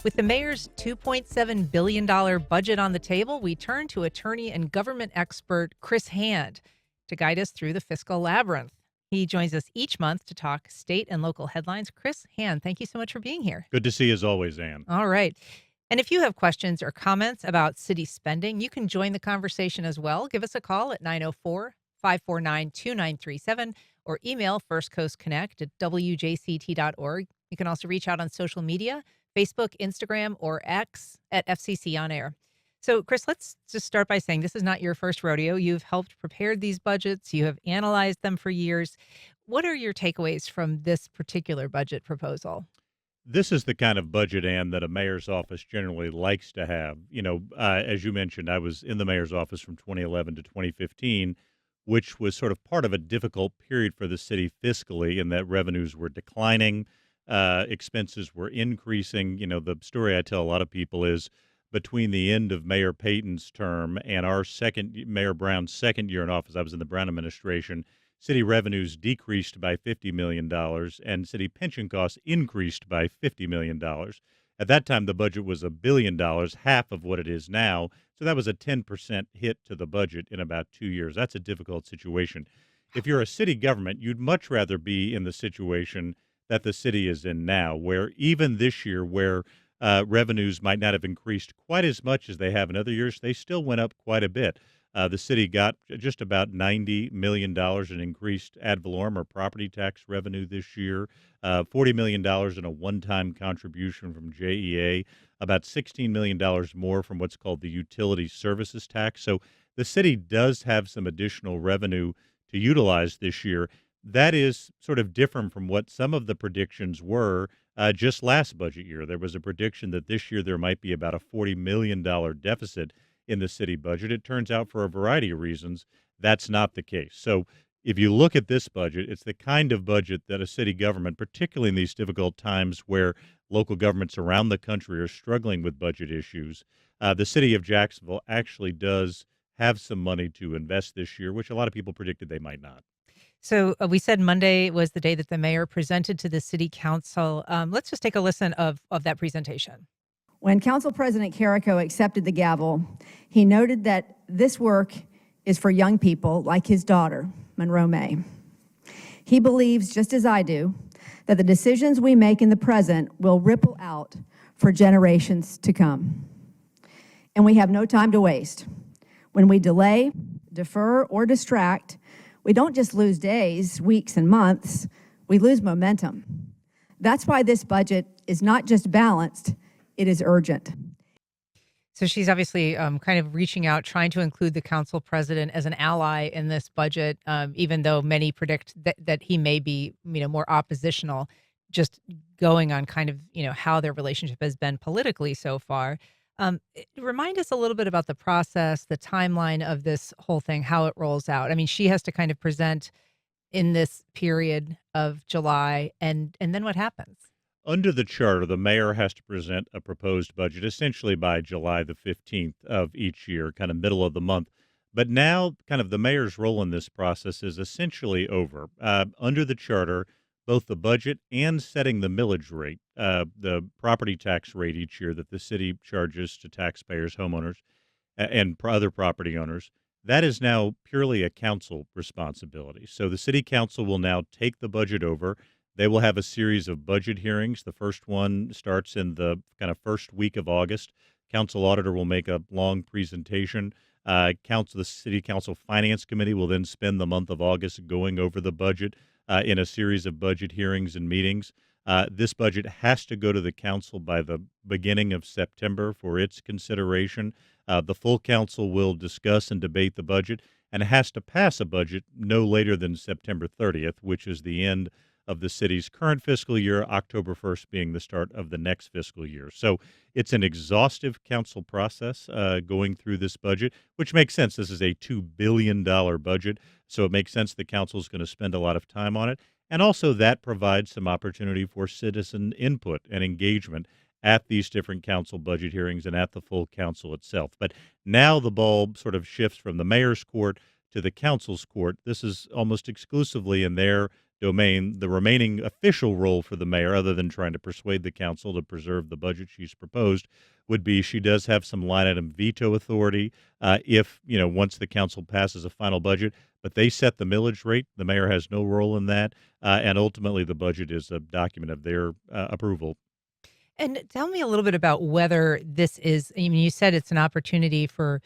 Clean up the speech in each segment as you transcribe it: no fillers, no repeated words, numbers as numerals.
With the mayor's $2.7 billion budget on the table, we turn to attorney and government expert Chris Hand to guide us through the fiscal labyrinth. He joins us each month to talk state and local headlines. Chris Hand, thank you so much for being here. Good to see you as always, Ann. All right. And if you have questions or comments about city spending, you can join the conversation as well. Give us a call at 904-549-2937 or email firstcoastconnect@wjct.org. You can also reach out on social media, Facebook, Instagram, or X at FCC On Air. So, Chris, let's just start by saying this is not your first rodeo. You've helped prepare these budgets. You have analyzed them for years. What are your takeaways from this particular budget proposal? This is the kind of budget, Ann, that a mayor's office generally likes to have. As you mentioned, I was in the mayor's office from 2011 to 2015, which was sort of part of a difficult period for the city fiscally, in that revenues were declining, expenses were increasing. The story I tell a lot of people is between the end of Mayor Payton's term and Mayor Brown's second year in office, I was in the Brown administration, city revenues decreased by $50 million and city pension costs increased by $50 million. At that time, the budget was $1 billion, half of what it is now. So that was a 10% hit to the budget in about 2 years. That's a difficult situation. If you're a city government, you'd much rather be in the situation that the city is in now, where even this year, where revenues might not have increased quite as much as they have in other years, they still went up quite a bit. The city got just about $90 million in increased ad valorem or property tax revenue this year, $40 million in a one-time contribution from JEA, about $16 million more from what's called the utility services tax. So the city does have some additional revenue to utilize this year. That is sort of different from what some of the predictions were just last budget year. There was a prediction that this year there might be about a $40 million deficit in the city budget. It turns out, for a variety of reasons, that's not the case. So if you look at this budget, it's the kind of budget that a city government, particularly in these difficult times where local governments around the country are struggling with budget issues, the city of Jacksonville actually does have some money to invest this year, which a lot of people predicted they might not. So we said Monday was the day that the mayor presented to the city council. Let's just take a listen of that presentation. When Council President Carrico accepted the gavel, he noted that this work is for young people like his daughter, Monroe May. He believes, just as I do, that the decisions we make in the present will ripple out for generations to come. And we have no time to waste. When we delay, defer, or distract, we don't just lose days, weeks, and months, we lose momentum. That's why this budget is not just balanced, it is urgent. So she's obviously kind of reaching out, trying to include the council president as an ally in this budget, even though many predict that he may be, more oppositional, just going on kind of, how their relationship has been politically so far. Remind us a little bit about the process, the timeline of this whole thing, how it rolls out. I mean, she has to kind of present in this period of July, and then what happens? Under the charter, the mayor has to present a proposed budget essentially by July the 15th of each year, kind of middle of the month. But now, kind of the mayor's role in this process is essentially over. Under the charter, both the budget and setting the millage rate, the property tax rate each year that the city charges to taxpayers, homeowners, and other property owners, that is now purely a council responsibility. So the city council will now take the budget over. They will have a series of budget hearings. The first one starts in the kind of first week of August. Council auditor will make a long presentation. The city council finance committee will then spend the month of August going over the budget in a series of budget hearings and meetings. This budget has to go to the council by the beginning of September for its consideration. The full council will discuss and debate the budget and has to pass a budget no later than September 30th, which is the end of the city's current fiscal year, October 1st being the start of the next fiscal year. So it's an exhaustive council process going through this budget, which makes sense. This is a $2 billion budget, so it makes sense the council is going to spend a lot of time on it. And also that provides some opportunity for citizen input and engagement at these different council budget hearings and at the full council itself. But now the ball sort of shifts from the mayor's court to the council's court. This is almost exclusively in their domain. The remaining official role for the mayor, other than trying to persuade the council to preserve the budget she's proposed, would be she does have some line item veto authority if, once the council passes a final budget, but they set the millage rate. The mayor has no role in that. And ultimately, the budget is a document of their approval. And tell me a little bit about whether this is, I mean, you said it's an opportunity for,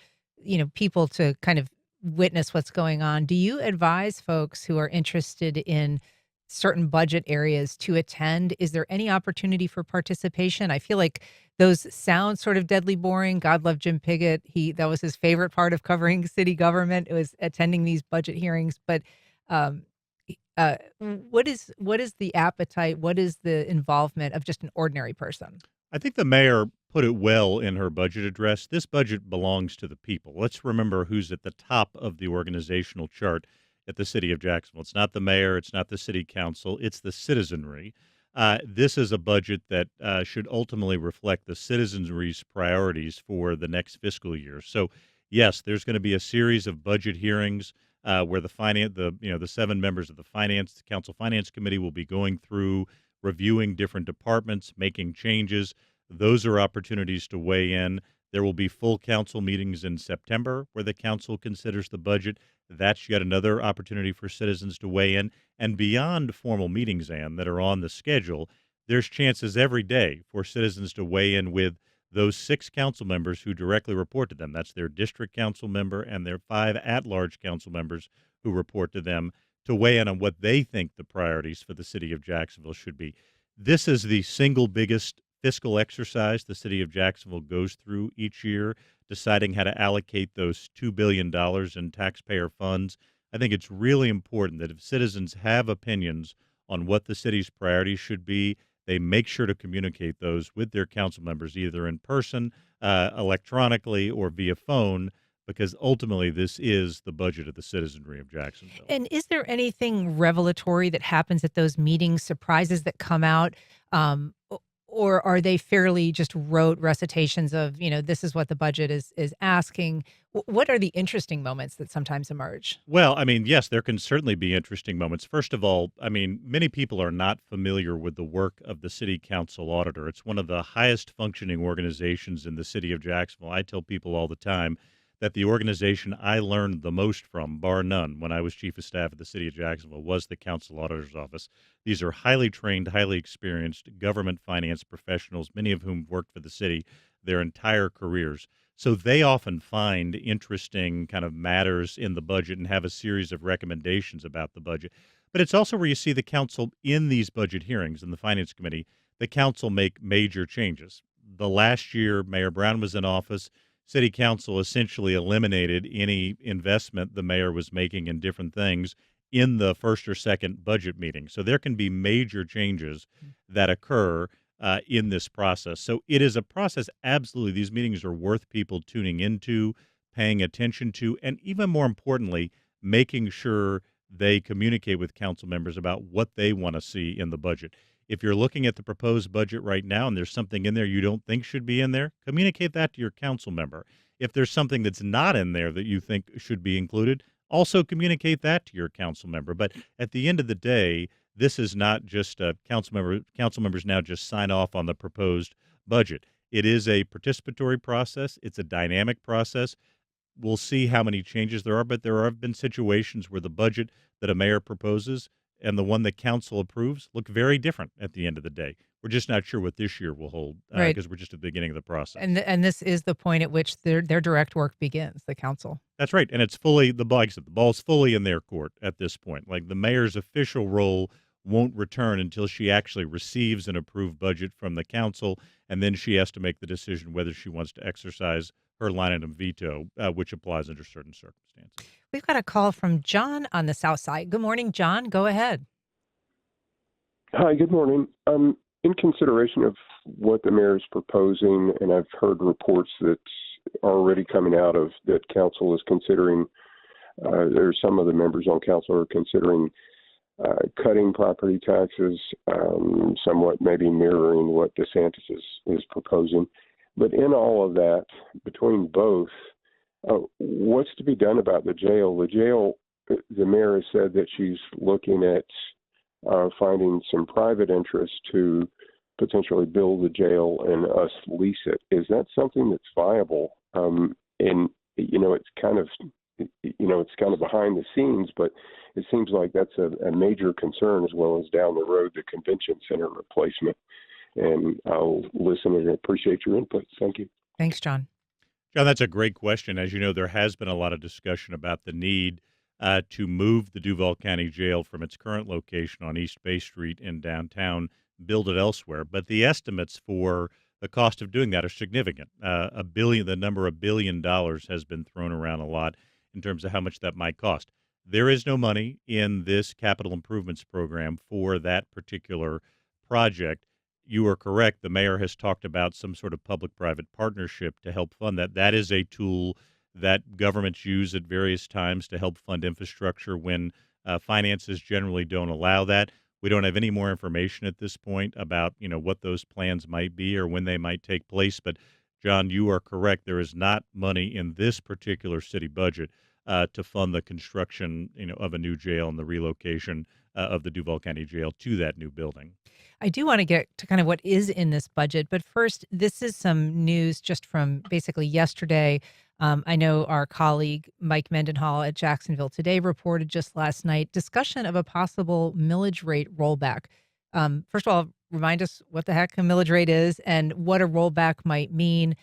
people to kind of witness what's going on. Do you advise folks who are interested in certain budget areas to attend? Is there any opportunity for participation? I feel like those sound sort of deadly boring. God love Jim Piggott. That was his favorite part of covering city government. It was attending these budget hearings. But um, what is the appetite? What is the involvement of just an ordinary person? I think the mayor put it well in her budget address. This budget belongs to the people. Let's remember who's at the top of the organizational chart at the city of Jacksonville. It's not the mayor, it's not the city council, it's the citizenry. This is a budget that should ultimately reflect the citizenry's priorities for the next fiscal year. So, yes, there's going to be a series of budget hearings where the 7 members of the council finance committee will be going through, reviewing different departments, making changes. Those are opportunities to weigh in. There will be full council meetings in September where the council considers the budget. That's yet another opportunity for citizens to weigh in. And beyond formal meetings, Ann, that are on the schedule, there's chances every day for citizens to weigh in with those 6 council members who directly report to them. That's their district council member and their 5 at-large council members who report to them, to weigh in on what they think the priorities for the city of Jacksonville should be. This is the single biggest fiscal exercise the city of Jacksonville goes through each year, deciding how to allocate those $2 billion in taxpayer funds. I think it's really important that if citizens have opinions on what the city's priorities should be, they make sure to communicate those with their council members, either in person, electronically, or via phone, because ultimately this is the budget of the citizenry of Jacksonville. And is there anything revelatory that happens at those meetings, surprises that come out? Or are they fairly just rote recitations of, this is what the budget is asking? What are the interesting moments that sometimes emerge? Well, I mean, yes, there can certainly be interesting moments. First of all, I mean, many people are not familiar with the work of the city council auditor. It's one of the highest functioning organizations in the city of Jacksonville. I tell people all the time that the organization I learned the most from, bar none, when I was chief of staff at the city of Jacksonville, was the council auditor's office. These are highly trained, highly experienced government finance professionals, many of whom worked for the city their entire careers. So they often find interesting kind of matters in the budget and have a series of recommendations about the budget. But it's also where you see the council in these budget hearings in the finance committee, the council make major changes. The last year Mayor Brown was in office, city council essentially eliminated any investment the mayor was making in different things in the first or second budget meeting. So there can be major changes that occur in this process. So it is a process, absolutely. These meetings are worth people tuning into, paying attention to, and even more importantly, making sure they communicate with council members about what they want to see in the budget. If you're looking at the proposed budget right now and there's something in there you don't think should be in there, communicate that to your council member. If there's something that's not in there that you think should be included, also communicate that to your council member. But at the end of the day, this is not just a council member. Council members now just sign off on the proposed budget. It is a participatory process. It's a dynamic process. We'll see how many changes there are, but there have been situations where the budget that a mayor proposes and the one that council approves look very different at the end of the day. We're just not sure what this year will hold Right. because we're just at the beginning of the process. And this is the point at which their direct work begins, the council. That's right, and it's fully like I said, the ball's fully in their court at this point. Like the mayor's official role won't return until she actually receives an approved budget from the council, and then she has to make the decision whether she wants to exercise her line item veto, which applies under certain circumstances. We've got a call from John on the South Side. Good morning, John. Go ahead. Hi, good morning. In consideration of what the mayor is proposing, and I've heard reports that are already coming out of that council is considering, there's some of the members on council are considering cutting property taxes, somewhat maybe mirroring what DeSantis is proposing. But in all of that, between both, what's to be done about the jail? The jail, the mayor has said that she's looking at finding some private interest to potentially build the jail and us lease it. Is that something that's viable? And it's kind of behind the scenes, but it seems like that's a major concern, as well as down the road the convention center replacement. And I'll listen and appreciate your input. Thank you. Thanks, John. John, that's a great question. As you know, there has been a lot of discussion about the need to move the Duval County Jail from its current location on East Bay Street in downtown, build it elsewhere. But the estimates for the cost of doing that are significant. The number $1 billion has been thrown around a lot in terms of how much that might cost. There is no money in this capital improvements program for that particular project. You are correct. The mayor has talked about some sort of public-private partnership to help fund that. That is a tool that governments use at various times to help fund infrastructure when finances generally don't allow that. We don't have any more information at this point about, what those plans might be or when they might take place. But, John, you are correct. There is not money in this particular city budget to fund the construction, of a new jail and the relocation of the Duval County Jail to that new building. I do want to get to kind of what is in this budget, but first, this is some news just from basically yesterday. I know our colleague Mike Mendenhall at Jacksonville Today reported just last night discussion of a possible millage rate rollback. First of all, remind us what the heck a millage rate is and what a rollback might mean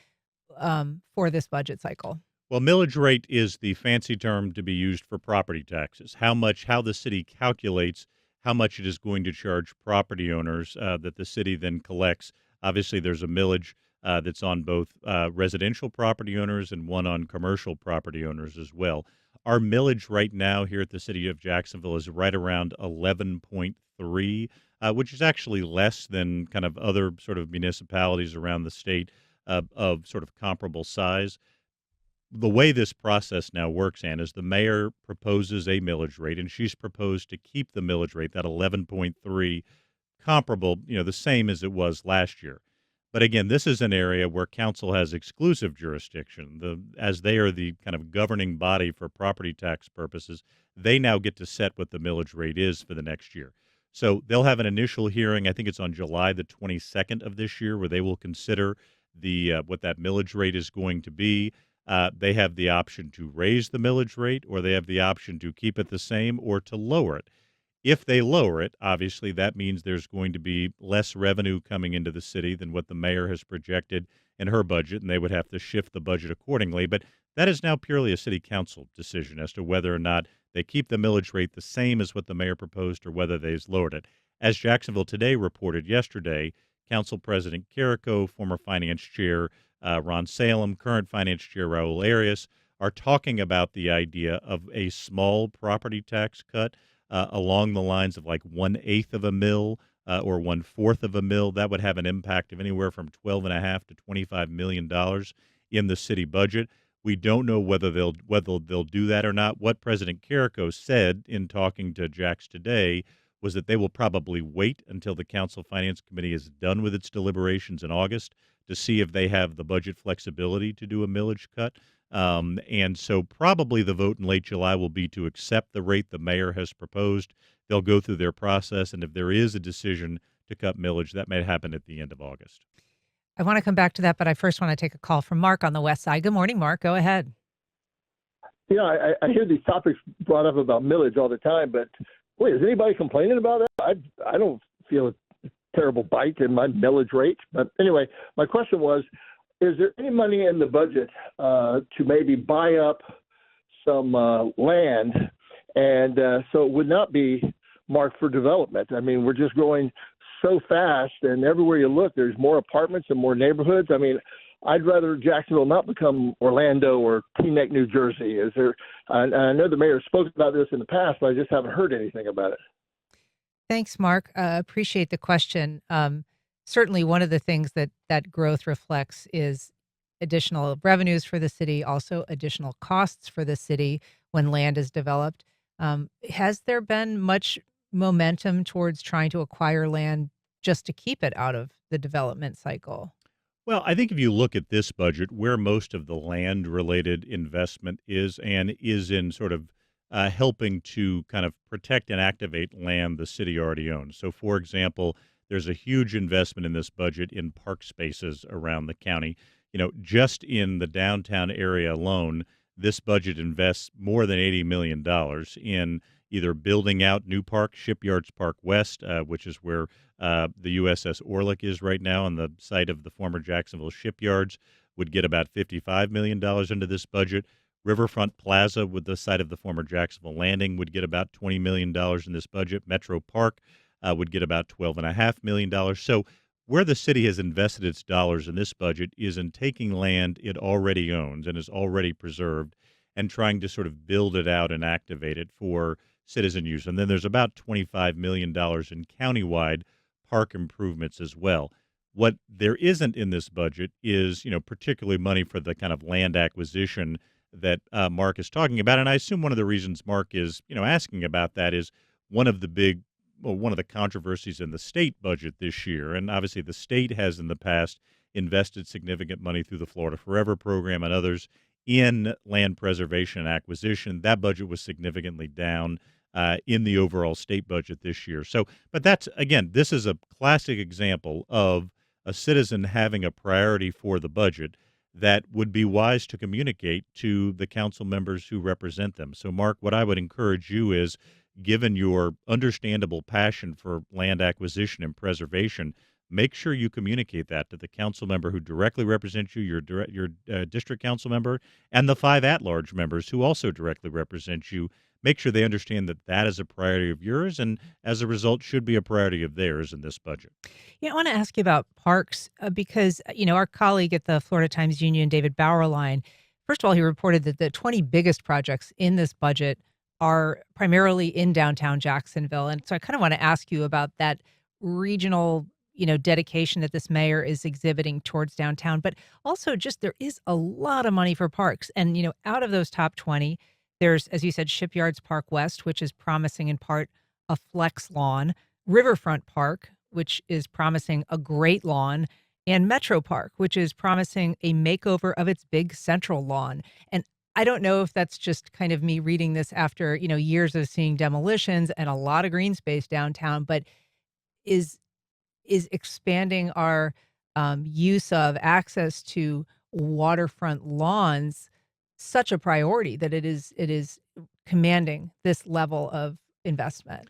for this budget cycle. Well, millage rate is the fancy term to be used for property taxes. How the city calculates how much it is going to charge property owners that the city then collects. Obviously, there's a millage that's on both residential property owners and one on commercial property owners as well. Our millage right now here at the city of Jacksonville is right around 11.3, which is actually less than kind of other sort of municipalities around the state of sort of comparable size. The way this process now works, Ann, is the mayor proposes a millage rate, and she's proposed to keep the millage rate, that 11.3, comparable, the same as it was last year. But again, this is an area where council has exclusive jurisdiction. As they are the kind of governing body for property tax purposes, they now get to set what the millage rate is for the next year. So they'll have an initial hearing, I think it's on July the 22nd of this year, where they will consider what that millage rate is going to be. They have the option to raise the millage rate, or they have the option to keep it the same or to lower it. If they lower it, obviously that means there's going to be less revenue coming into the city than what the mayor has projected in her budget, and they would have to shift the budget accordingly. But that is now purely a city council decision as to whether or not they keep the millage rate the same as what the mayor proposed or whether they've lowered it. As Jacksonville Today reported yesterday, Council President Carrico, former finance chair Ron Salem, current finance chair Raul Arias, are talking about the idea of a small property tax cut along the lines of like 1/8 of a mil or 1/4 of a mil. That would have an impact of anywhere from $12.5 to $25 million in the city budget. We don't know whether they'll do that or not. What President Carrico said in talking to Jax today was that they will probably wait until the Council Finance Committee is done with its deliberations in August to see if they have the budget flexibility to do a millage cut. And so probably the vote in late July will be to accept the rate the mayor has proposed. They'll go through their process, and if there is a decision to cut millage, that may happen at the end of August. I want to come back to that, but I first want to take a call from Mark on the west side. Good morning, Mark. Go ahead. I hear these topics brought up about millage all the time, but wait, is anybody complaining about that? I don't feel a terrible bite in my millage rate. But anyway, my question was, is there any money in the budget to maybe buy up some land and so it would not be marked for development? I mean, we're just growing so fast, and everywhere you look, there's more apartments and more neighborhoods. I mean, I'd rather Jacksonville not become Orlando or Teaneck, New Jersey. Is there? I know the mayor spoke about this in the past, but I just haven't heard anything about it. Thanks, Mark. Appreciate the question. Certainly, one of the things that growth reflects is additional revenues for the city, also additional costs for the city when land is developed. Has there been much momentum towards trying to acquire land just to keep it out of the development cycle? Well, I think if you look at this budget, where most of the land-related investment is, and is in sort of helping to kind of protect and activate land the city already owns. So, for example, there's a huge investment in this budget in park spaces around the county. Just in the downtown area alone, this budget invests more than $80 million in either building out new parks, Shipyards Park West, which is where the USS Orlick is right now on the site of the former Jacksonville shipyards, would get about $55 million into this budget. Riverfront Plaza, with the site of the former Jacksonville Landing, would get about $20 million in this budget. Metro Park would get about $12.5 million. So, where the city has invested its dollars in this budget is in taking land it already owns and is already preserved and trying to sort of build it out and activate it for citizen use. And then there's about $25 million in countywide park improvements as well. What there isn't in this budget is, particularly money for the kind of land acquisition that Mark is talking about. And I assume one of the reasons Mark is, asking about that is one of the one of the controversies in the state budget this year. And obviously the state has in the past invested significant money through the Florida Forever program and others in land preservation and acquisition. That budget was significantly down in the overall state budget this year. So, but this is a classic example of a citizen having a priority for the budget that would be wise to communicate to the council members who represent them. So, Mark, what I would encourage you is, given your understandable passion for land acquisition and preservation, make sure you communicate that to the council member who directly represents you, your district council member, and the 5 at-large members who also directly represent you. Make sure they understand that that is a priority of yours, and as a result, should be a priority of theirs in this budget. Yeah, I want to ask you about parks because, our colleague at the Florida Times-Union, David Bauerlein, first of all, he reported that the 20 biggest projects in this budget are primarily in downtown Jacksonville. And so I kind of want to ask you about that regional, dedication that this mayor is exhibiting towards downtown, but also just there is a lot of money for parks. And, out of those top 20, there's, as you said, Shipyards Park West, which is promising in part a flex lawn, Riverfront Park, which is promising a great lawn, and Metro Park, which is promising a makeover of its big central lawn. And I don't know if that's just kind of me reading this after, years of seeing demolitions and a lot of green space downtown, but is expanding our use of access to waterfront lawns such a priority that it is commanding this level of investment?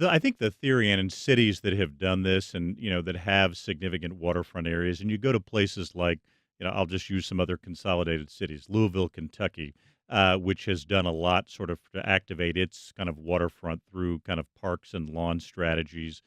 I think the theory, and in cities that have done this and, that have significant waterfront areas, and you go to places like, I'll just use some other consolidated cities, Louisville, Kentucky, which has done a lot sort of to activate its kind of waterfront through kind of parks and lawn strategies.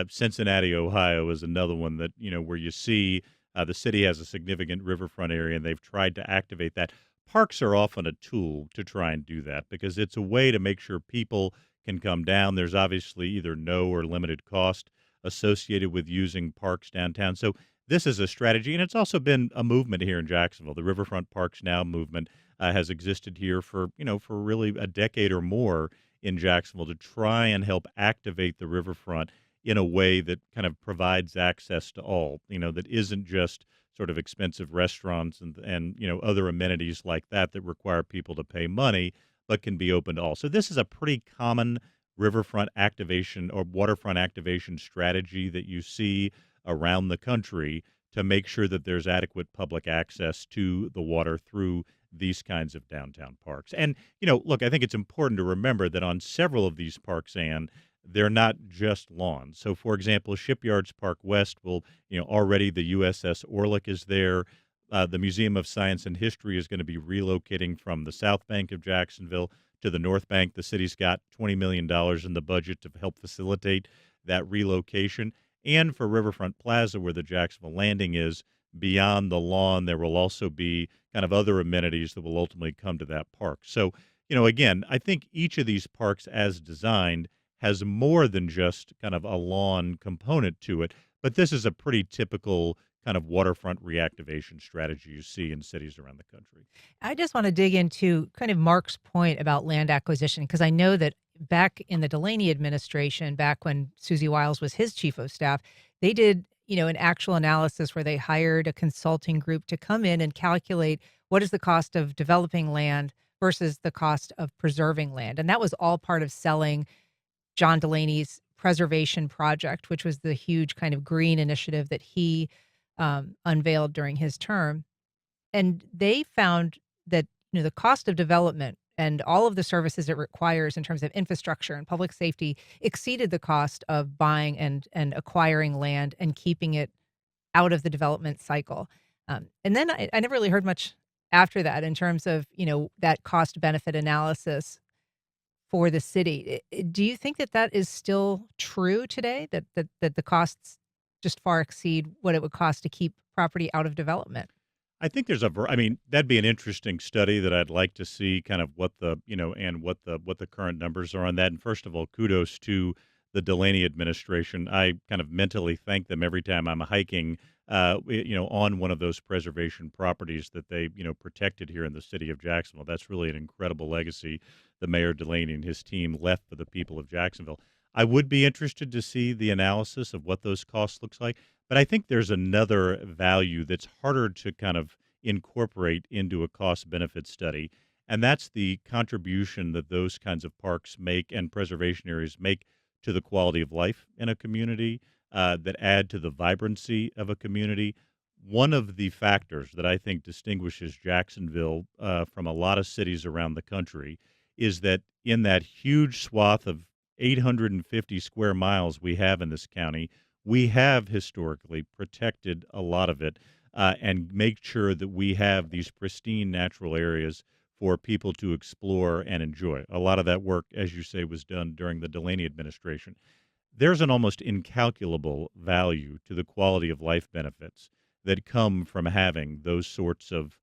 Cincinnati, Ohio is another one that, where you see the city has a significant riverfront area and they've tried to activate that. Parks are often a tool to try and do that because it's a way to make sure people can come down. There's obviously either no or limited cost associated with using parks downtown. So this is a strategy, and it's also been a movement here in Jacksonville. The Riverfront Parks Now movement has existed here for really a decade or more in Jacksonville to try and help activate the riverfront in a way that kind of provides access to all, that isn't just sort of expensive restaurants and other amenities like that that require people to pay money, but can be open to all. So this is a pretty common riverfront activation or waterfront activation strategy that you see around the country to make sure that there's adequate public access to the water through these kinds of downtown parks. And, look, I think it's important to remember that on several of these parks, Ann, they're not just lawns. So, for example, Shipyards Park West will, already the USS Orlick is there. The Museum of Science and History is going to be relocating from the South Bank of Jacksonville to the North Bank. The city's got $20 million in the budget to help facilitate that relocation. And for Riverfront Plaza, where the Jacksonville Landing is, beyond the lawn, there will also be kind of other amenities that will ultimately come to that park. So, again, I think each of these parks as designed has more than just kind of a lawn component to it, but this is a pretty typical kind of waterfront reactivation strategy you see in cities around the country. I just want to dig into kind of Mark's point about land acquisition, because I know that back in the Delaney administration, back when Susie Wiles was his chief of staff, they did, an actual analysis where they hired a consulting group to come in and calculate what is the cost of developing land versus the cost of preserving land. And that was all part of selling John Delaney's preservation project, which was the huge kind of green initiative that he unveiled during his term. And they found that, the cost of development and all of the services it requires in terms of infrastructure and public safety exceeded the cost of buying and acquiring land and keeping it out of the development cycle. And then I never really heard much after that in terms of, that cost benefit analysis for the city. Do you think that that is still true today? That the costs just far exceed what it would cost to keep property out of development? I think I mean, that'd be an interesting study that I'd like to see kind of what the, and what the current numbers are on that. And first of all, kudos to the Delaney administration. I kind of mentally thank them every time I'm hiking, on one of those preservation properties that they, protected here in the city of Jacksonville. That's really an incredible legacy the Mayor Delaney and his team left for the people of Jacksonville. I would be interested to see the analysis of what those costs looks like. But I think there's another value that's harder to kind of incorporate into a cost benefit study, and that's the contribution that those kinds of parks make and preservation areas make to the quality of life in a community, that add to the vibrancy of a community. One of the factors that I think distinguishes Jacksonville from a lot of cities around the country is that in that huge swath of 850 square miles we have in this county, we have historically protected a lot of it, and make sure that we have these pristine natural areas for people to explore and enjoy. A lot of that work, as you say, was done during the Delaney administration. There's an almost incalculable value to the quality of life benefits that come from having those sorts of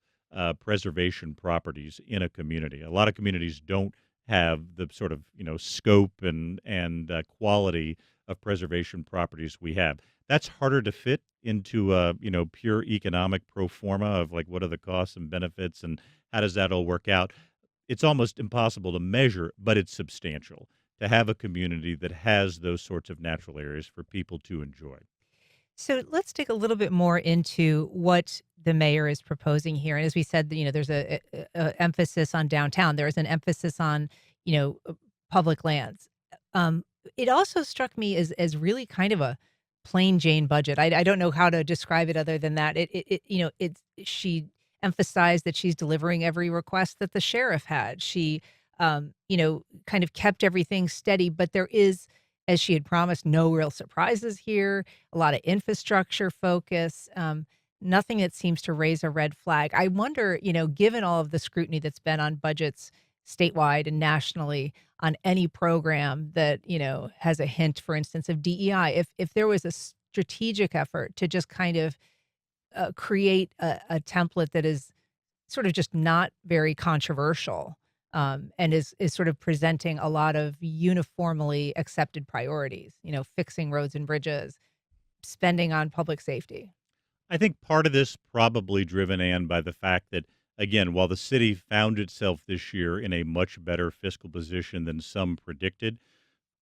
preservation properties in a community. A lot of communities don't have the sort of scope and quality of preservation properties we have. That's harder to fit into a pure economic pro forma of like what are the costs and benefits and how does that all work out. It's almost impossible to measure, but it's substantial to have a community that has those sorts of natural areas for people to enjoy. So let's dig a little bit more into what the mayor is proposing here. And as we said, there's a emphasis on downtown. There is an emphasis on, you know, uh, public lands. It also struck me as really kind of a plain Jane budget. I don't know how to describe it other than that. It's she emphasized that she's delivering every request that the sheriff had. She, kind of kept everything steady, but there is, as she had promised, no real surprises here. A lot of infrastructure focus. Nothing that seems to raise a red flag. I wonder, given all of the scrutiny that's been on budgets statewide and nationally on any program that, has a hint, for instance, of DEI, if there was a strategic effort to just kind of create a template that is sort of just not very controversial, and is sort of presenting a lot of uniformly accepted priorities, fixing roads and bridges, spending on public safety. I think part of this probably driven, Ann, by the fact that, again, while the city found itself this year in a much better fiscal position than some predicted,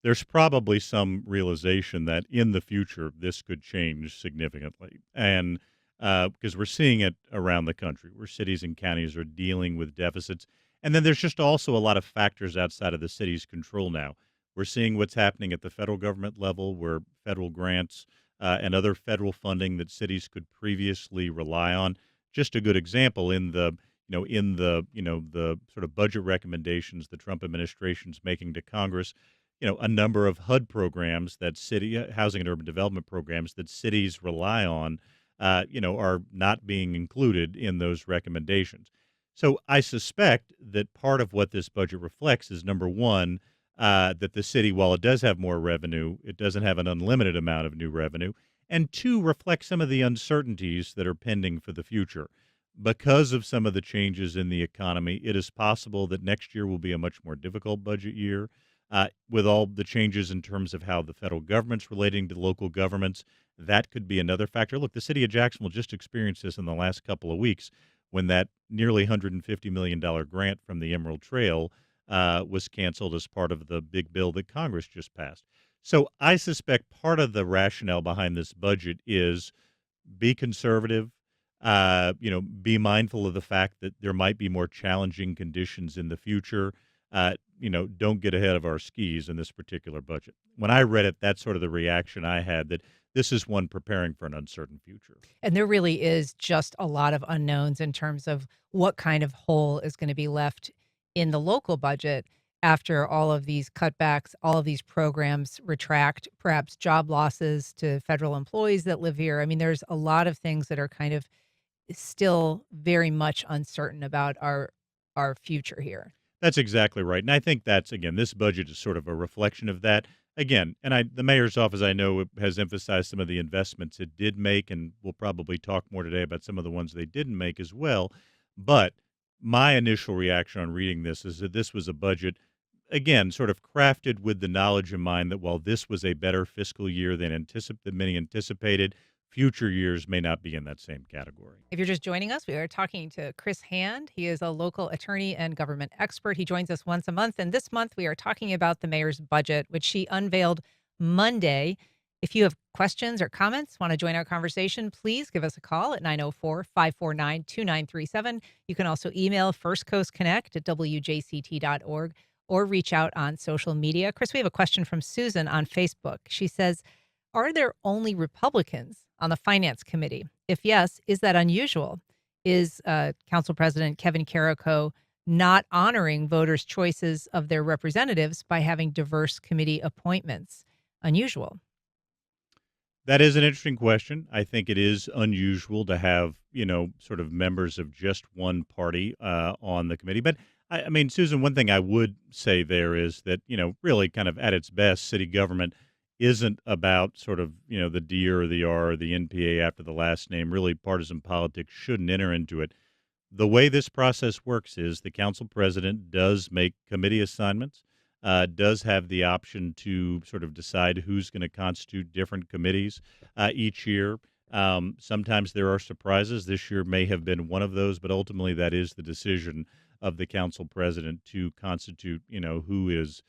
there's probably some realization that in the future this could change significantly. And because we're seeing it around the country, where cities and counties are dealing with deficits. And then there's just also a lot of factors outside of the city's control now. We're seeing what's happening at the federal government level, where federal grants and other federal funding that cities could previously rely on. Just a good example in the sort of budget recommendations the Trump administration's making to Congress. A number of HUD programs that city housing and urban development programs that cities rely on, are not being included in those recommendations. So I suspect that part of what this budget reflects is number one, that the city, while it does have more revenue, it doesn't have an unlimited amount of new revenue. And two, reflect some of the uncertainties that are pending for the future. Because of some of the changes in the economy, it is possible that next year will be a much more difficult budget year. With all the changes in terms of how the federal government's relating to local governments, that could be another factor. Look, the city of Jacksonville just experienced this in the last couple of weeks when that nearly $150 million grant from the Emerald Trail was canceled as part of the big bill that Congress just passed. So I suspect part of the rationale behind this budget is be conservative, Be mindful of the fact that there might be more challenging conditions in the future. Don't get ahead of our skis in this particular budget. When I read it, that's sort of the reaction I had, that this is one preparing for an uncertain future. And there really is just a lot of unknowns in terms of what kind of hole is going to be left in the local budget after all of these cutbacks, all of these programs retract, perhaps job losses to federal employees that live here. I mean, there's a lot of things that are kind of still very much uncertain about our future here. That's exactly right. And I think that's, again, this budget is sort of a reflection of that. Again, the mayor's office, I know, has emphasized some of the investments it did make, and we'll probably talk more today about some of the ones they didn't make as well. But my initial reaction on reading this is that this was a budget, again, sort of crafted with the knowledge in mind that while this was a better fiscal year than many anticipated, future years may not be in that same category. If you're just joining us, we are talking to Chris Hand. He is a local attorney and government expert. He joins us once a month. And this month, we are talking about the mayor's budget, which she unveiled Monday. If you have questions or comments, want to join our conversation, please give us a call at 904-549-2937. You can also email firstcoastconnect@wjct.org or reach out on social media. Chris, we have a question from Susan on Facebook. She says, are there only Republicans on the Finance Committee? If yes, is that unusual? Is Council President Kevin Carrico not honoring voters' choices of their representatives by having diverse committee appointments unusual? That is an interesting question. I think it is unusual to have, sort of members of just one party on the committee. But I mean, Susan, one thing I would say there is that, really kind of at its best, city government isn't about sort of, the D or the R or the NPA after the last name. Really, partisan politics shouldn't enter into it. The way this process works is the council president does make committee assignments, does have the option to sort of decide who's going to constitute different committees each year. Sometimes there are surprises. This year may have been one of those, but ultimately that is the decision of the council president to constitute, who is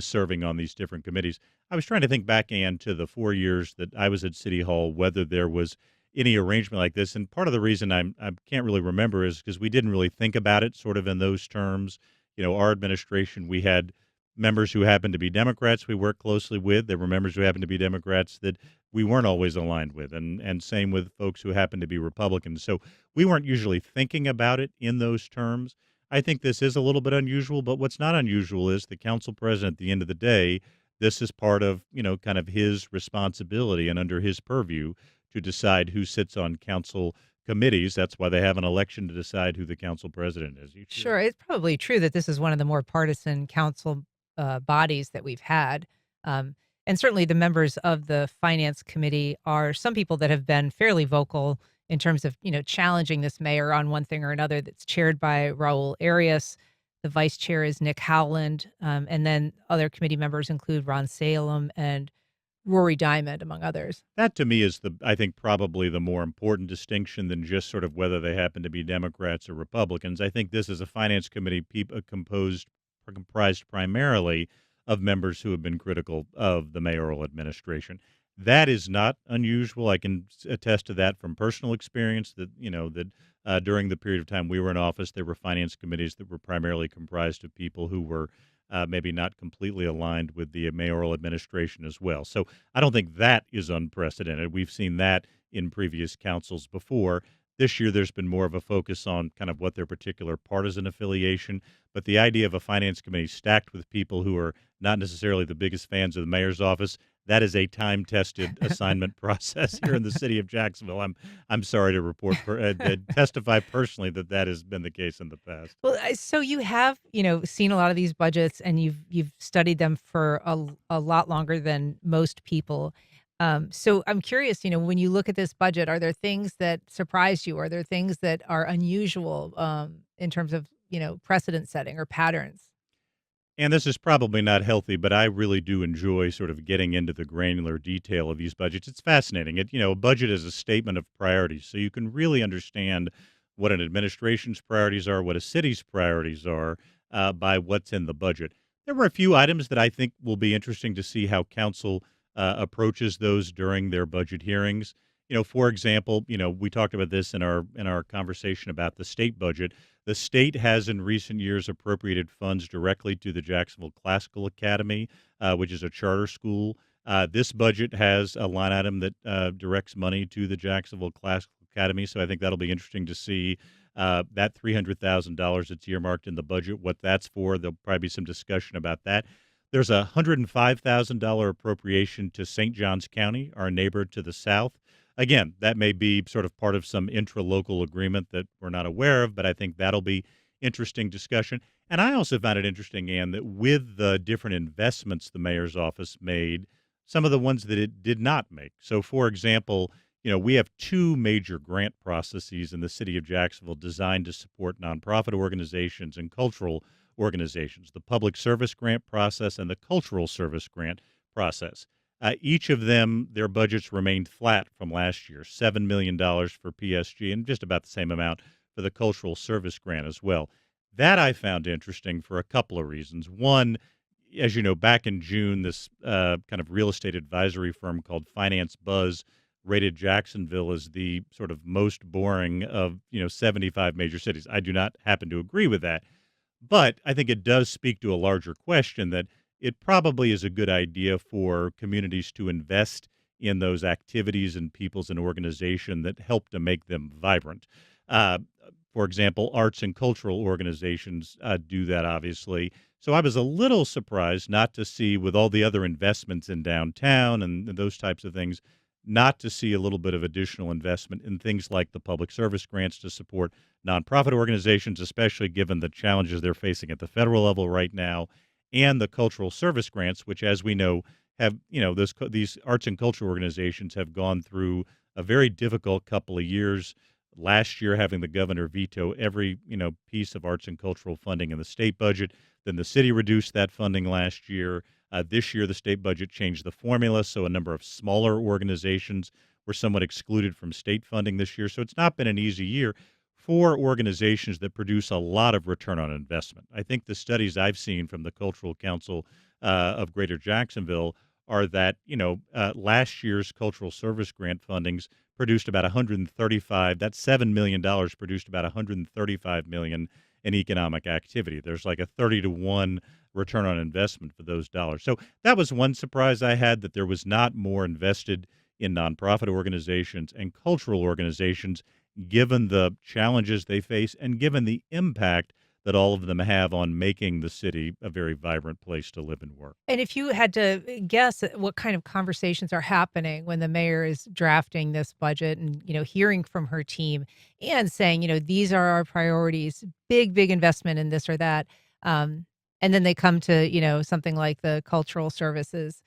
serving on these different committees. I was trying to think back, Ann, to the 4 years that I was at City Hall, whether there was any arrangement like this. And part of the reason I can't really remember is because we didn't really think about it sort of in those terms. Our administration, we had members who happened to be Democrats we worked closely with. There were members who happened to be Democrats that we weren't always aligned with, and same with folks who happened to be Republicans. So we weren't usually thinking about it in those terms. I think this is a little bit unusual, but what's not unusual is the council president, at the end of the day, this is part of, kind of his responsibility and under his purview to decide who sits on council committees. That's why they have an election to decide who the council president is each year. Sure. It's probably true that this is one of the more partisan council bodies that we've had. And certainly the members of the Finance Committee are some people that have been fairly vocal in terms of, challenging this mayor on one thing or another. That's chaired by Raul Arias. The vice chair is Nick Howland. And then other committee members include Ron Salem and Rory Diamond, among others. That to me is I think probably the more important distinction than just sort of whether they happen to be Democrats or Republicans. I think this is a finance committee comprised primarily of members who have been critical of the mayoral administration. That is not unusual. I can attest to that from personal experience that during the period of time we were in office, there were finance committees that were primarily comprised of people who were maybe not completely aligned with the mayoral administration as well. So I don't think that is unprecedented. We've seen that in previous councils before. This year, there's been more of a focus on kind of what their particular partisan affiliation, but the idea of a finance committee stacked with people who are not necessarily the biggest fans of the mayor's office, that is a time-tested assignment process here in the city of Jacksonville. I'm sorry to report, testify personally that has been the case in the past. Well, so you have, seen a lot of these budgets and you've studied them for a lot longer than most people. So I'm curious, when you look at this budget, are there things that surprised you? Are there things that are unusual in terms of, precedent setting or patterns? And this is probably not healthy, but I really do enjoy sort of getting into the granular detail of these budgets. It's fascinating. A budget is a statement of priorities, so you can really understand what an administration's priorities are, what a city's priorities are by what's in the budget. There were a few items that I think will be interesting to see how council approaches those during their budget hearings. For example, we talked about this in our conversation about the state budget. The state has in recent years appropriated funds directly to the Jacksonville Classical Academy, which is a charter school. This budget has a line item that directs money to the Jacksonville Classical Academy, so I think that'll be interesting to see that $300,000 that's earmarked in the budget, what that's for. There'll probably be some discussion about that. There's a $105,000 appropriation to St. Johns County, our neighbor to the south. Again, that may be sort of part of some intra-local agreement that we're not aware of, but I think that'll be interesting discussion. And I also found it interesting, Ann, that with the different investments the mayor's office made, some of the ones that it did not make. So, for example, we have two major grant processes in the city of Jacksonville designed to support nonprofit organizations and cultural organizations, the public service grant process and the cultural service grant process. Each of them, their budgets remained flat from last year, $7 million for PSG and just about the same amount for the cultural service grant as well. That I found interesting for a couple of reasons. One, as you know, back in June, this kind of real estate advisory firm called Finance Buzz rated Jacksonville as the sort of most boring of 75 major cities. I do not happen to agree with that, but I think it does speak to a larger question that it probably is a good idea for communities to invest in those activities and peoples and organizations that help to make them vibrant. Uh, for example, arts and cultural organizations do that, obviously. So I was a little surprised not to see, with all the other investments in downtown and those types of things, not to see a little bit of additional investment in things like the public service grants to support nonprofit organizations, especially given the challenges they're facing at the federal level right now, and the cultural service grants, which, as we know, have these arts and culture organizations have gone through a very difficult couple of years. Last year, having the governor veto every piece of arts and cultural funding in the state budget, then the city reduced that funding last year. This year, the state budget changed the formula, so a number of smaller organizations were somewhat excluded from state funding this year. So it's not been an easy year for organizations that produce a lot of return on investment. I think the studies I've seen from the Cultural Council of Greater Jacksonville are that last year's cultural service grant fundings produced about 135. That's $7 million produced about 135 million in economic activity. There's like a 30-to-1 return on investment for those dollars. So that was one surprise I had, that there was not more invested in nonprofit organizations and cultural organizations, given the challenges they face and given the impact that all of them have on making the city a very vibrant place to live and work. And if you had to guess at what kind of conversations are happening when the mayor is drafting this budget and, hearing from her team and saying, these are our priorities, big investment in this or that. And then they come to, something like the cultural services.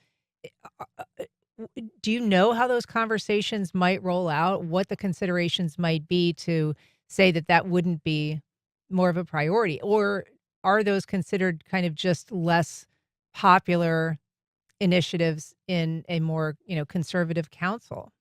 Do you know how those conversations might roll out? What the considerations might be to say that that wouldn't be more of a priority? Or are those considered kind of just less popular initiatives in a more, conservative council?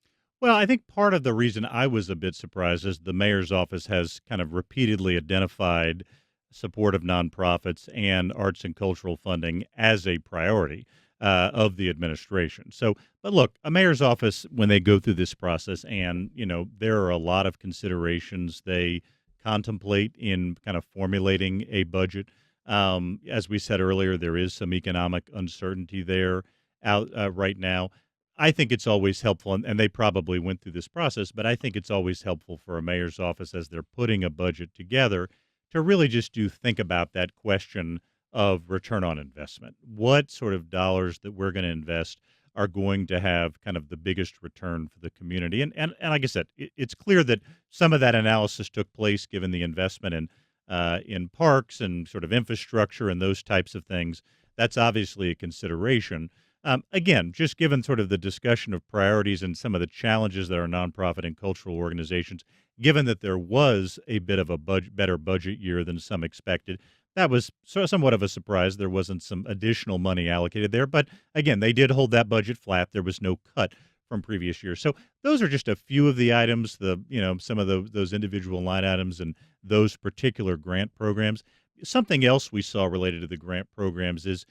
Well, I think part of the reason I was a bit surprised is the mayor's office has kind of repeatedly identified support of nonprofits and arts and cultural funding as a priority of the administration. So, but look, a mayor's office, when they go through this process, and, there are a lot of considerations they contemplate in kind of formulating a budget. As we said earlier, there is some economic uncertainty there out right now. I think it's always helpful, and they probably went through this process, but I think it's always helpful for a mayor's office as they're putting a budget together to really just think about that question of return on investment. What sort of dollars that we're going to invest are going to have kind of the biggest return for the community? And like I said, it's clear that some of that analysis took place given the investment in parks and sort of infrastructure and those types of things. That's obviously a consideration. Again, just given sort of the discussion of priorities and some of the challenges that are nonprofit and cultural organizations, given that there was a bit of a better budget year than some expected, that was somewhat of a surprise. There wasn't some additional money allocated there. But again, they did hold that budget flat. There was no cut from previous years. So those are just a few of the items, some of those individual line items and those particular grant programs. Something else we saw related to the grant programs is,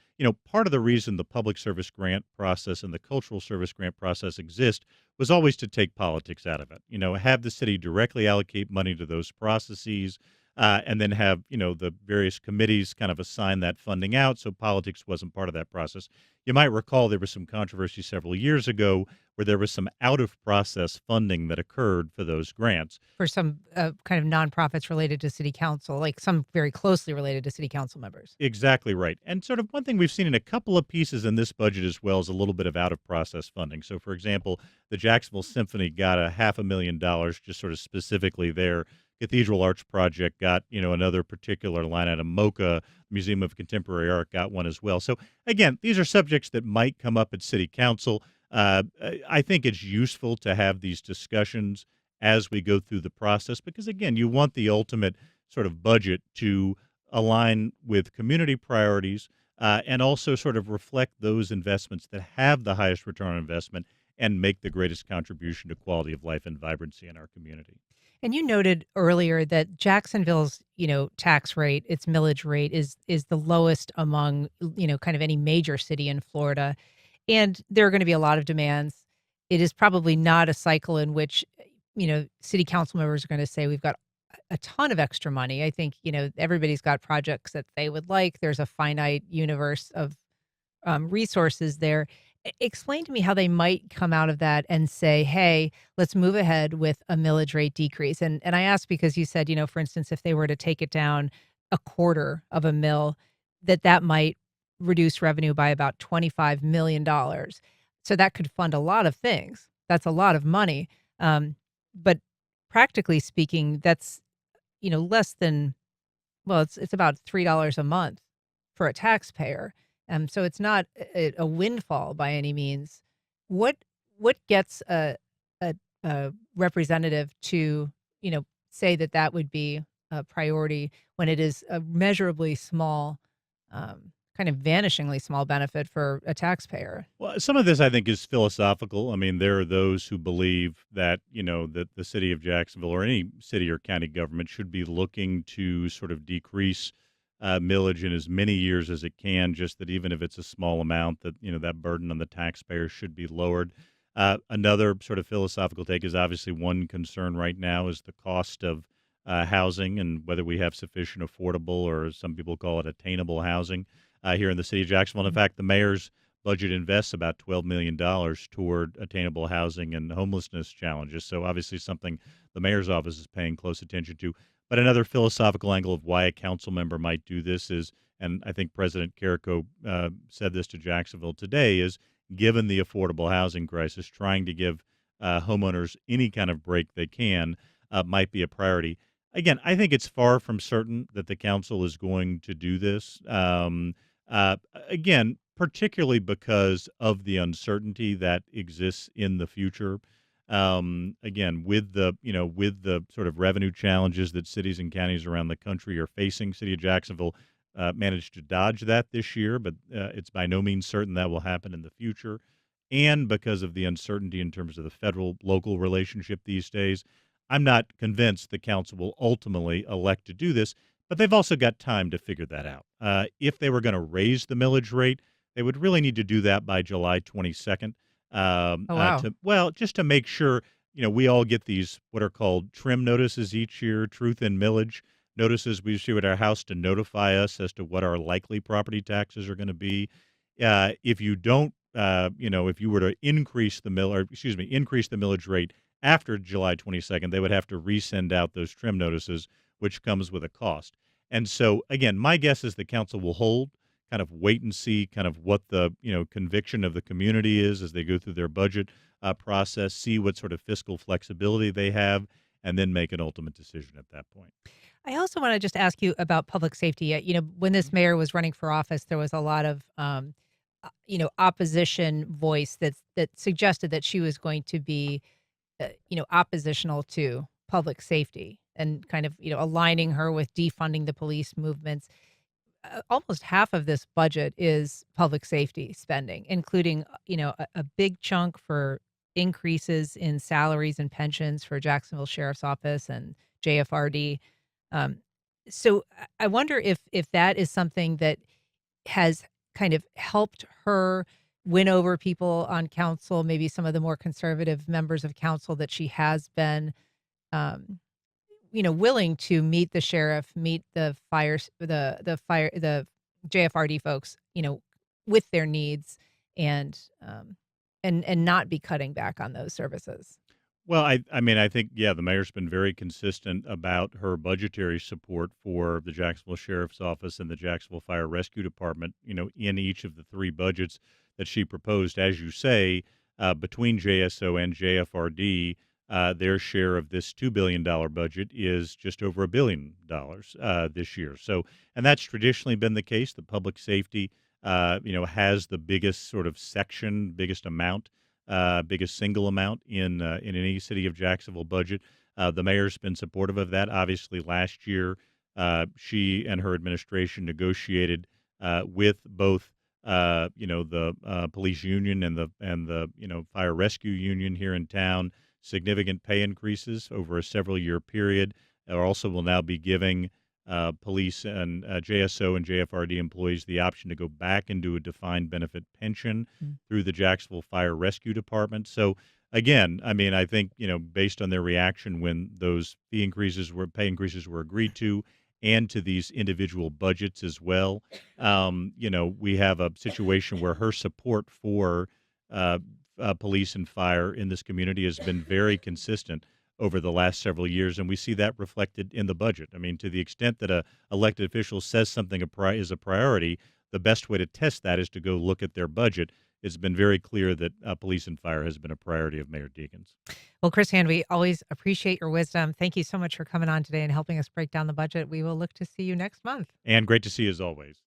part of the reason the public service grant process and the cultural service grant process exist was always to take politics out of it. Have the city directly allocate money to those processes, and then have, the various committees kind of assign that funding out so politics wasn't part of that process. You might recall there was some controversy several years ago where there was some out of process funding that occurred for those grants. For some kind of nonprofits related to city council, like some very closely related to city council members. Exactly right. And sort of one thing we've seen in a couple of pieces in this budget as well is a little bit of out of process funding. So, for example, the Jacksonville Symphony got a $500,000 just sort of specifically there. Cathedral Arts Project got, another particular line item. MoCA, Museum of Contemporary Art, got one as well. So, again, these are subjects that might come up at city council. I think it's useful to have these discussions as we go through the process because, again, you want the ultimate sort of budget to align with community priorities and also sort of reflect those investments that have the highest return on investment and make the greatest contribution to quality of life and vibrancy in our community. And you noted earlier that Jacksonville's, tax rate, its millage rate is the lowest among, kind of any major city in Florida. And there are going to be a lot of demands. It is probably not a cycle in which, city council members are going to say we've got a ton of extra money. I think, everybody's got projects that they would like. There's a finite universe of resources there. Explain to me how they might come out of that and say, hey, let's move ahead with a millage rate decrease. And I ask because you said, for instance, if they were to take it down a quarter of a mill, that might reduce revenue by about $25 million. So that could fund a lot of things. That's a lot of money. But practically speaking, that's, less than, well, it's about $3 a month for a taxpayer. So it's not a windfall by any means. What gets a representative to, say that would be a priority when it is a measurably small, kind of vanishingly small benefit for a taxpayer? Well, some of this I think is philosophical. I mean, there are those who believe that, that the city of Jacksonville or any city or county government should be looking to sort of decrease millage in as many years as it can, just that even if it's a small amount, that, that burden on the taxpayer should be lowered. Another sort of philosophical take is obviously one concern right now is the cost of housing and whether we have sufficient affordable or some people call it attainable housing here in the city of Jacksonville. In fact, the mayor's budget invests about $12 million toward attainable housing and homelessness challenges. So obviously something the mayor's office is paying close attention to. But another philosophical angle of why a council member might do this is, and I think President Carrico said this to Jacksonville today, is given the affordable housing crisis, trying to give homeowners any kind of break they can might be a priority. Again, I think it's far from certain that the council is going to do this. Again, particularly because of the uncertainty that exists in the future. Again, with the sort of revenue challenges that cities and counties around the country are facing, City of Jacksonville managed to dodge that this year, but it's by no means certain that will happen in the future. And because of the uncertainty in terms of the federal-local relationship these days, I'm not convinced the council will ultimately elect to do this, but they've also got time to figure that out. If they were going to raise the millage rate, they would really need to do that by July 22nd. Oh, wow. Just to make sure, we all get these what are called trim notices each year, truth in millage notices we issue at our house to notify us as to what our likely property taxes are going to be. If you don't, if you were to increase the millage rate after July 22nd, they would have to resend out those trim notices, which comes with a cost. And so, again, my guess is the council will hold, kind of wait and see kind of what the, conviction of the community is as they go through their budget process, see what sort of fiscal flexibility they have, and then make an ultimate decision at that point. I also want to just ask you about public safety. When this mayor was running for office, there was a lot of, opposition voice that suggested that she was going to be, oppositional to public safety and kind of, aligning her with defunding the police movements. Almost half of this budget is public safety spending, including, a big chunk for increases in salaries and pensions for Jacksonville Sheriff's Office and JFRD. So I wonder if that is something that has kind of helped her win over people on council, maybe some of the more conservative members of council that she has been, um, willing to meet the sheriff, meet the the JFRD folks, with their needs and and not be cutting back on those services. Well, I mean, I think, yeah, the mayor's been very consistent about her budgetary support for the Jacksonville Sheriff's Office and the Jacksonville Fire Rescue Department, in each of the three budgets that she proposed. As you say, between JSO and JFRD, their share of this $2 billion budget is just over $1 billion this year. So, and that's traditionally been the case. The public safety, has the biggest sort of section, biggest amount, biggest single amount in any city of Jacksonville budget. The mayor's been supportive of that. Obviously, last year she and her administration negotiated with both the police union and the fire rescue union here in town significant pay increases over a several year period. They also will now be giving police and JSO and JFRD employees the option to go back into a defined benefit pension through the Jacksonville Fire Rescue Department. So again, I mean, I think, based on their reaction when those pay increases were agreed to, and to these individual budgets as well, we have a situation where her support for police and fire in this community has been very consistent over the last several years, and we see that reflected in the budget. I mean, to the extent that a elected official says something is a priority, the best way to test that is to go look at their budget. It's been very clear that police and fire has been a priority of Mayor Deegan's. Well, Chrisanne, we always appreciate your wisdom. Thank you so much for coming on today and helping us break down the budget. We will look to see you next month. And great to see you as always.